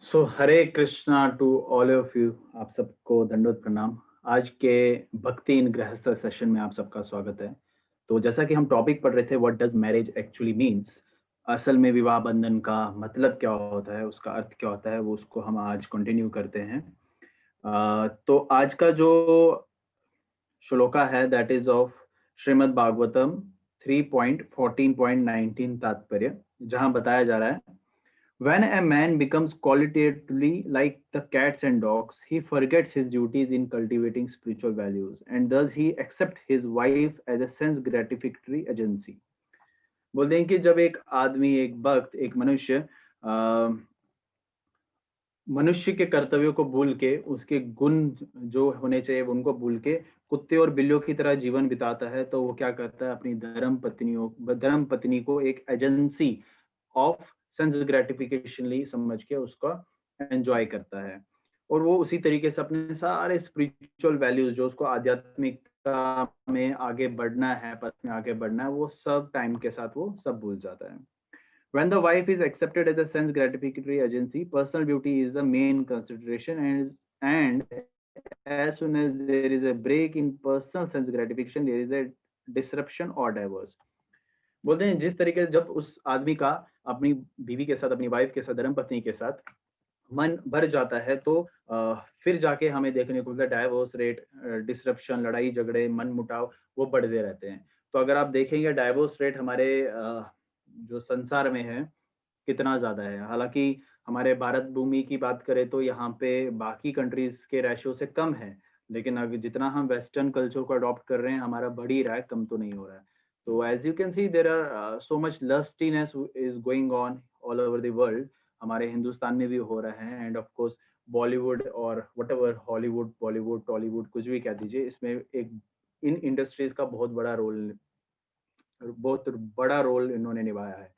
Hare Krishna to all of you. आप सबको दंडवत प्रणाम। आज के भक्ति इन गृहस्थ सेशन में आप सबका स्वागत है। तो जैसा कि हम टॉपिक पढ़ रहे थे, what does marriage actually means, असल में विवाह बंधन का मतलब क्या होता है, उसका अर्थ क्या होता है, वो उसको हम आज कंटिन्यू करते हैं। तो आज का जो श्लोका है that is of Shrimad Bhagavatam 3.14.19 तात्पर्य, जहां बताया जा रहा है when a man becomes qualitatively like the cats and dogs, he forgets his duties in cultivating spiritual values, and thus he accepts his wife as a sense gratificatory agency. बोलते हैं कि जब एक आदमी, एक भक्त, एक मनुष्य मनुष्य के कर्तव्यों को भूल के, उसके गुण जो होने चाहिए वो उनको भूल के कुत्ते और बिल्लियों की तरह जीवन बिताता है, तो वो क्या करता है, अपनी धर्म पत्नी को एक एजेंसी ऑफ सेंस ग्रेटिफिकेशनली समझ के उसका एंजॉय करता है। और वो उसी तरीके से अपने सारे स्पिरिचुअल वैल्यूज, जो उसको आध्यात्मिकता में आगे बढ़ना है, पथ में आगे बढ़ना है, वो सब टाइम के साथ वो सब भूल जाता है। When the wife is accepted as a sense gratificatory agency, personal beauty is the main consideration, and as soon as there is a break in personal sense gratification, there is a disruption or divorce. बोलते हैं जिस तरीके से जब उस आदमी का अपनी बीवी के साथ, अपनी वाइफ के साथ, धर्म पत्नी के साथ मन भर जाता है, तो फिर जाके हमें देखने को मिलता है डाइवोर्स रेट, डिसरप्शन, लड़ाई झगड़े, मन मुटाव वो बढ़ते रहते हैं। तो अगर आप देखेंगे डाइवोर्स रेट हमारे जो संसार में है कितना ज़्यादा है। हालाँकि हमारे भारत भूमि की बात करें तो यहाँ पे बाकी कंट्रीज़ के रेशियो से कम है, लेकिन अब जितना हम वेस्टर्न कल्चर को अडॉप्ट कर रहे हैं, हमारा बढ़ ही रहा है, कम तो नहीं हो रहा है। तो as you can see there are so much lustiness is going on all over the world. हमारे हिंदुस्तान में भी हो रहा है, एंड ऑफ कोर्स बॉलीवुड और व्हाटएवर, हॉलीवुड, बॉलीवुड, टॉलीवुड, कुछ भी कह दीजिए, इसमें एक इन इंडस्ट्रीज़ का बहुत बड़ा रोल इन्होंने निभाया है।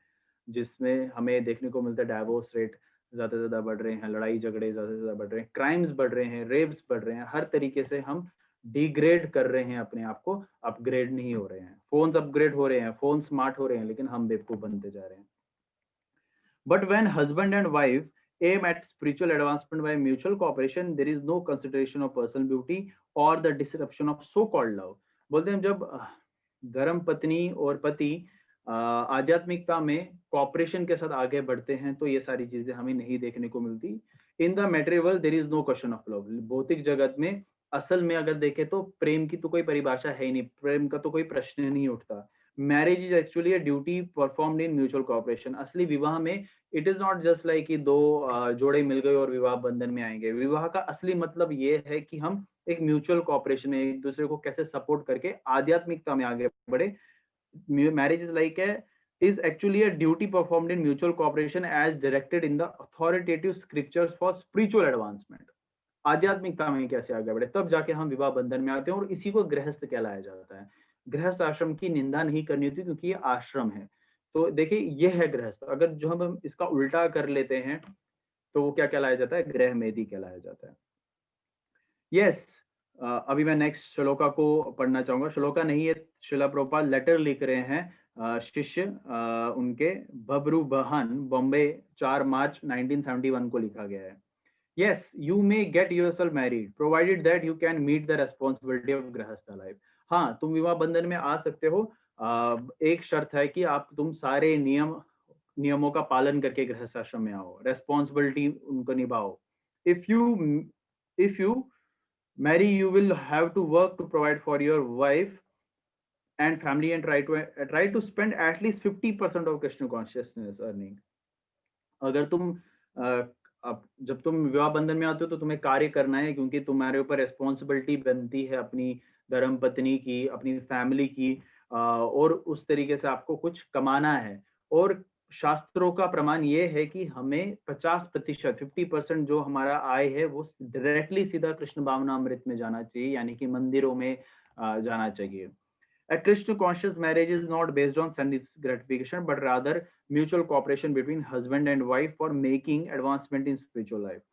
जिसमें हमें देखने को मिलता है डाइवोर्स रेट ज़्यादा से ज़्यादा बढ़ रहे हैं, लड़ाई झगड़े ज़्यादा से ज़्यादा बढ़ रहे हैं, क्राइम्स बढ़ रहे हैं, रेप्स बढ़ रहे हैं, हर तरीके से हम डिग्रेड कर रहे हैं अपने आप को, अपग्रेड नहीं हो रहे हैं। फ़ोन्स अपग्रेड हो रहे हैं, फ़ोन स्मार्ट हो रहे हैं, लेकिन हम बेवकूफ़ बनते जा रहे हैं। But when husband and wife aim at spiritual advancement by mutual cooperation, there is no consideration of personal beauty or the disruption of so-called love. बोलते हैं जब धर्म पत्नी और पति आध्यात्मिकता में कॉपरेशन के साथ आगे बढ़ते हैं, तो ये सारी चीजें हमें नहीं देखने को मिलती। In the material there is no question of love. भौतिक जगत में असल में अगर देखें तो प्रेम की तो कोई परिभाषा है ही नहीं, प्रेम का तो कोई प्रश्न नहीं उठता। Marriage is actually a duty performed in mutual cooperation. असली विवाह में it is not just like कि दो जोड़े मिल गए और विवाह बंधन में आएंगे। विवाह का असली मतलब ये है कि हम एक म्यूचुअल कॉपरेशन में एक दूसरे को कैसे सपोर्ट करके आध्यात्मिकता में आगे बढ़े। Marriage is actually a duty performed in mutual cooperation as directed in the authoritative scriptures for spiritual advancement. आध्यात्मिकता में कैसे आगे बढ़े, तब जाके हम विवाह बंधन में आते हैं, और इसी को गृहस्थ कहलाया जाता है। गृहस्थ आश्रम की निंदा नहीं करनी होती, क्योंकि ये आश्रम है। तो देखिए, ये है गृहस्थ। अगर जो हम इसका उल्टा कर लेते हैं, तो वो क्या कहलाया जाता है, गृह मेदी कहलाया जाता है। यस। अभी मैं नेक्स्ट श्लोका को पढ़ना चाहूंगा। श्लोका नहीं, ये शिला प्रभुपाद लेटर लिख रहे हैं शिष्य उनके बबरू बहन, बॉम्बे, 4 मार्च 1971 को लिखा गया है। Yes, you may get yourself married provided that you can meet the responsibility of grihastha life. हाँ, तुम विवाह बंधन में आ सकते हो। एक शर्त है कि तुम सारे नियमों का पालन करके गृहस्थ आश्रम में आओ, रेस्पॉन्सिबिलिटी उनको निभाओ। If you Mary, you will have to work to provide for your wife and family, and try to spend at least 50% of Krishna consciousness earning. अगर तुम अब जब तुम विवाह बंधन में आते हो, तो तुम्हें कार्य करना है, क्योंकि तुम्हारे ऊपर रिस्पॉन्सिबिलिटी बनती है अपनी धर्म पत्नी की, अपनी फैमिली की, और उस तरीके से आपको कुछ कमाना है। और शास्त्रों का प्रमाण ये है कि हमें 50%, 50% जो हमारा आय है, वो डायरेक्टली सीधा कृष्ण भावनामृत में जाना चाहिए, यानी कि मंदिरों में जाना चाहिए। A Krishna conscious marriage is not based on sense gratification, but rather mutual cooperation between husband and wife for making advancement in spiritual life.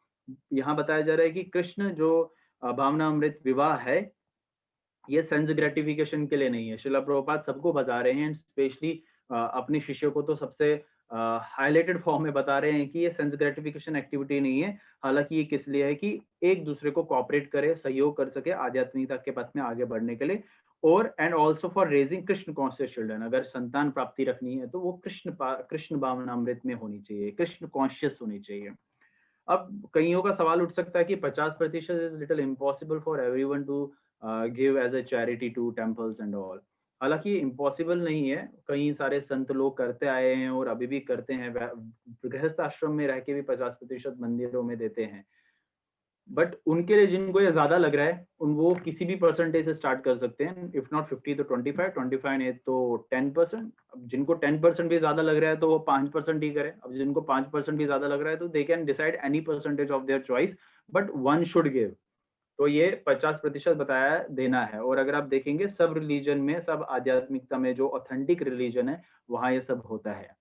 यहाँ बताया जा रहा है कि कृष्ण जो भावना अमृत विवाह है, ये सेंस ग्रेटिफिकेशन के लिए नहीं है। श्रीला प्रभुपाद सबको बता रहे हैं, स्पेशली अपने शिष्यों को तो सबसे हाइलाइटेड फॉर्म में बता रहे हैं कि ये सेंस ग्रेटिफिकेशन एक्टिविटी नहीं है। हालाँकि ये किस लिए है कि एक दूसरे को कोऑपरेट करे, सहयोग कर सके आध्यात्मिकता के पथ में आगे बढ़ने के लिए, और and also for raising Krishna conscious children. अगर संतान प्राप्ति रखनी है तो वो कृष्ण भावनामृत में होनी चाहिए, कृष्ण कॉन्शियस होनी चाहिए। अब कइयों का सवाल उठ सकता है कि 50% is little impossible for everyone to give as a charity to temples and all. हालांकि इम्पॉसिबल नहीं है, कई सारे संत लोग करते आए हैं और अभी भी करते हैं। गृहस्थ आश्रम में रह के भी 50% मंदिरों में देते हैं। बट उनके लिए जिनको ये ज्यादा लग रहा है, उन वो किसी भी परसेंटेज से स्टार्ट कर सकते हैं। इफ नॉट 50 तो 25, 25 नहीं तो 10%। अब जिनको 10% भी ज्यादा लग रहा है तो वो 5% ही करें। अब जिनको 5% भी ज्यादा लग रहा है तो they can decide any percentage of their choice, but one should give. तो ये 50% बताया है, देना है। और अगर आप देखेंगे सब रिलीजन में, सब आध्यात्मिकता में जो ऑथेंटिक रिलीजन है, वहाँ ये सब होता है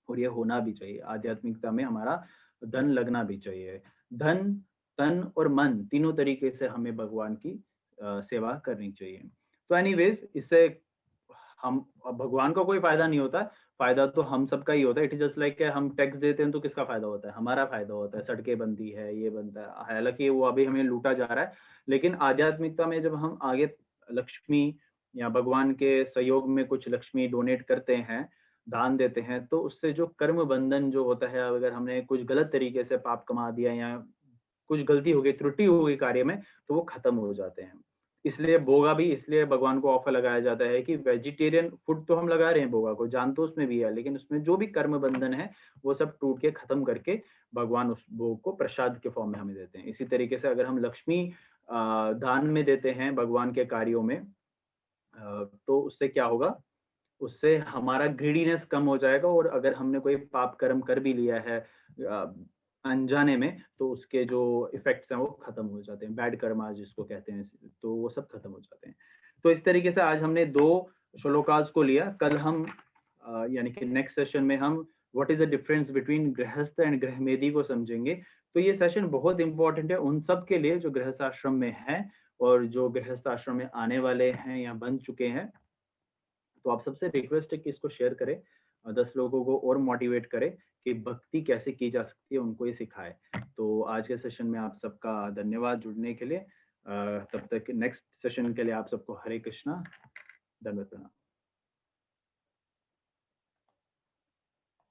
और ये होना भी चाहिए। आध्यात्मिकता में हमारा धन लगना भी चाहिए। धन, तन और मन तीनों तरीके से हमें भगवान की सेवा करनी चाहिए। तो एनीवेज इससे हम, भगवान का कोई फायदा नहीं होता, फायदा तो हम सबका ही होता है। इट इज जस्ट लाइक हम टैक्स देते हैं तो किसका फायदा होता है? हमारा फायदा होता है। सड़कें बनती है, ये बनता है, हालांकि वो अभी हमें लूटा जा रहा है। लेकिन आध्यात्मिकता में जब हम आगे लक्ष्मी या भगवान के सहयोग में कुछ लक्ष्मी डोनेट करते हैं, दान देते हैं, तो उससे जो कर्म बंधन जो होता है, अगर हमने कुछ गलत तरीके से पाप कमा दिया या कुछ गलती हो गई, त्रुटि हो गई कार्य में, तो वो खत्म हो जाते हैं। इसलिए भोगा भी इसलिए भगवान को ऑफर लगाया जाता है कि वेजिटेरियन फूड तो हम लगा रहे हैं भोगा को, जान तो उसमें भी है, लेकिन उसमें जो भी कर्म बंधन है वो सब टूट के खत्म करके भगवान उस भोग को प्रसाद के फॉर्म में हमें देते हैं। इसी तरीके से अगर हम लक्ष्मी दान में देते हैं भगवान के कार्यों में, तो उससे क्या होगा? उससे हमारा ग्रीडीनेस कम हो जाएगा। और अगर हमने कोई पाप कर्म कर भी लिया है अ, अनजाने में, तो उसके जो इफेक्ट्स हैं वो खत्म हो जाते हैं, बैड कर्मा जिसको कहते हैं, तो वो सब खत्म हो जाते हैं। तो इस तरीके से आज हमने दो श्लोकास को लिया। कल हम यानी कि नेक्स्ट सेशन में हम what is the difference between गृहस्थ एंड गृहमेदी को समझेंगे। तो ये सेशन बहुत इंपॉर्टेंट है उन सब के लिए जो गृहस्थ आश्रम में हैं और जो गृहस्थ आश्रम में आने वाले हैं या बन चुके हैं। तो आप सबसे रिक्वेस्ट है कि इसको शेयर करें, 10 लोगों को और मोटिवेट करें कि भक्ति कैसे की जा सकती है, उनको ये सिखाएं। तो आज के सेशन में आप सबका धन्यवाद जुड़ने के लिए। तब तक नेक्स्ट सेशन के लिए आप सबको हरे कृष्णा, धन्यवाद।